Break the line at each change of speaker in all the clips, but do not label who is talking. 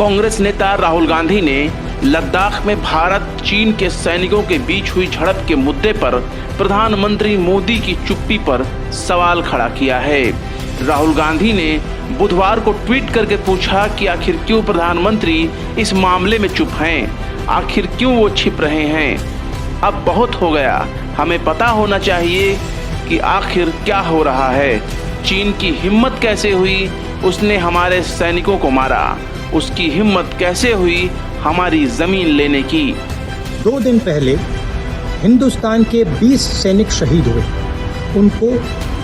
कांग्रेस नेता राहुल गांधी ने लद्दाख में भारत चीन के सैनिकों के बीच हुई झड़प के मुद्दे पर प्रधानमंत्री मोदी की चुप्पी पर सवाल खड़ा किया है। राहुल गांधी ने बुधवार को ट्वीट करके पूछा कि आखिर क्यों प्रधानमंत्री इस मामले में चुप हैं, आखिर क्यों वो छिप रहे हैं। अब बहुत हो गया, हमें पता होना चाहिए कि आखिर क्या हो रहा है। चीन की हिम्मत कैसे हुई उसने हमारे सैनिकों को मारा, उसकी हिम्मत कैसे हुई हमारी जमीन लेने की।
2 दिन पहले हिंदुस्तान के 20 सैनिक शहीद हुए, उनको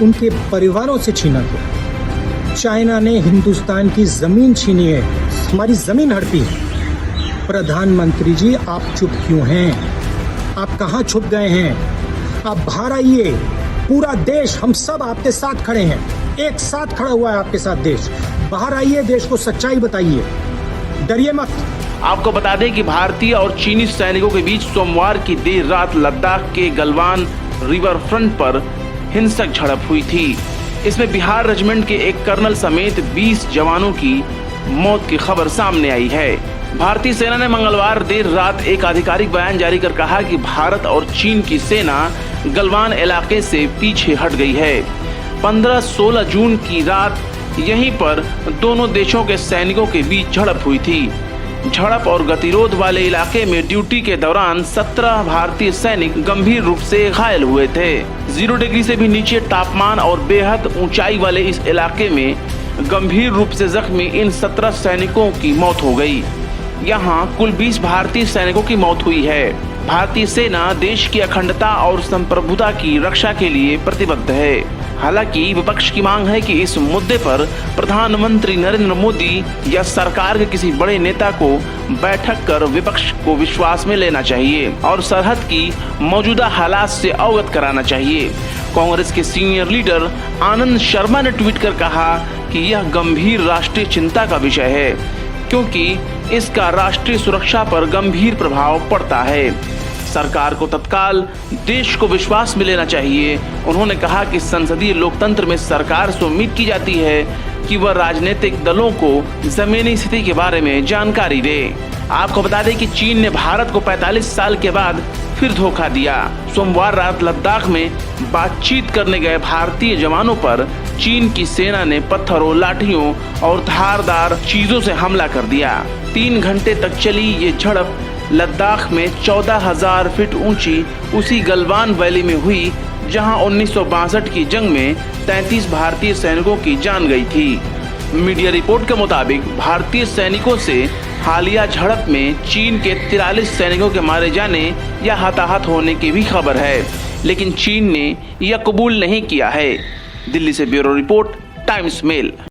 उनके परिवारों से छीना गया। चाइना ने हिंदुस्तान की जमीन छीनी है, हमारी जमीन हड़पी है। प्रधानमंत्री जी, आप चुप क्यों हैं? आप कहाँ छुप गए हैं? आप बाहर आइए। पूरा देश, हम सब आपके साथ खड़े हैं, एक साथ खड़ा हुआ है आपके साथ देश। बाहर आइए, देश को सच्चाई बताइए, डरिए मत।
आपको बता दें कि भारतीय और चीनी सैनिकों के बीच सोमवार की देर रात लद्दाख के गलवान रिवर फ्रंट पर हिंसक झड़प हुई थी। इसमें बिहार रेजिमेंट के एक कर्नल समेत 20 जवानों की मौत की खबर सामने आई है। भारतीय सेना ने मंगलवार देर रात एक आधिकारिक बयान जारी कर कहा कि भारत और चीन की सेना गलवान इलाके से पीछे हट गई है। 15-16 जून की रात यहीं पर दोनों देशों के सैनिकों के बीच झड़प हुई थी। झड़प और गतिरोध वाले इलाके में ड्यूटी के दौरान 17 भारतीय सैनिक गंभीर रूप से घायल हुए थे। 0 डिग्री से भी नीचे तापमान और बेहद ऊंचाई वाले इस इलाके में गंभीर रूप से जख्मी इन 17 सैनिकों की मौत हो गई। यहाँ कुल 20 भारतीय सैनिकों की मौत हुई है। भारतीय सेना देश की अखंडता और संप्रभुता की रक्षा के लिए प्रतिबद्ध है। हालांकि विपक्ष की मांग है कि इस मुद्दे पर प्रधानमंत्री नरेंद्र मोदी या सरकार के किसी बड़े नेता को बैठक कर विपक्ष को विश्वास में लेना चाहिए और सरहद की मौजूदा हालात से अवगत कराना चाहिए। कांग्रेस के सीनियर लीडर आनंद शर्मा ने ट्वीट कर कहा कि यह गंभीर राष्ट्रीय चिंता का विषय है, क्योंकि इसका राष्ट्रीय सुरक्षा पर गंभीर प्रभाव पड़ता है। सरकार को तत्काल देश को विश्वास में लेना चाहिए। उन्होंने कहा कि संसदीय लोकतंत्र में सरकार से उम्मीद की जाती है कि वह राजनीतिक दलों को जमीनी स्थिति के बारे में जानकारी दे। आपको बता दें कि चीन ने भारत को 45 साल के बाद फिर धोखा दिया। सोमवार रात लद्दाख में बातचीत करने गए भारतीय जवानों पर चीन की सेना ने पत्थरों, लाठियों और धारदार चीजों से हमला कर दिया। 3 घंटे तक चली ये झड़प लद्दाख में 14,000 फीट ऊंची उसी गलवान वैली में हुई, जहां 1962 की जंग में 33 भारतीय सैनिकों की जान गई थी। मीडिया रिपोर्ट के मुताबिक भारतीय सैनिकों से हालिया झड़प में चीन के 43 सैनिकों के मारे जाने या हताहत होने की भी खबर है, लेकिन चीन ने यह कबूल नहीं किया है। दिल्ली से ब्यूरो रिपोर्ट, टाइम्स मेल।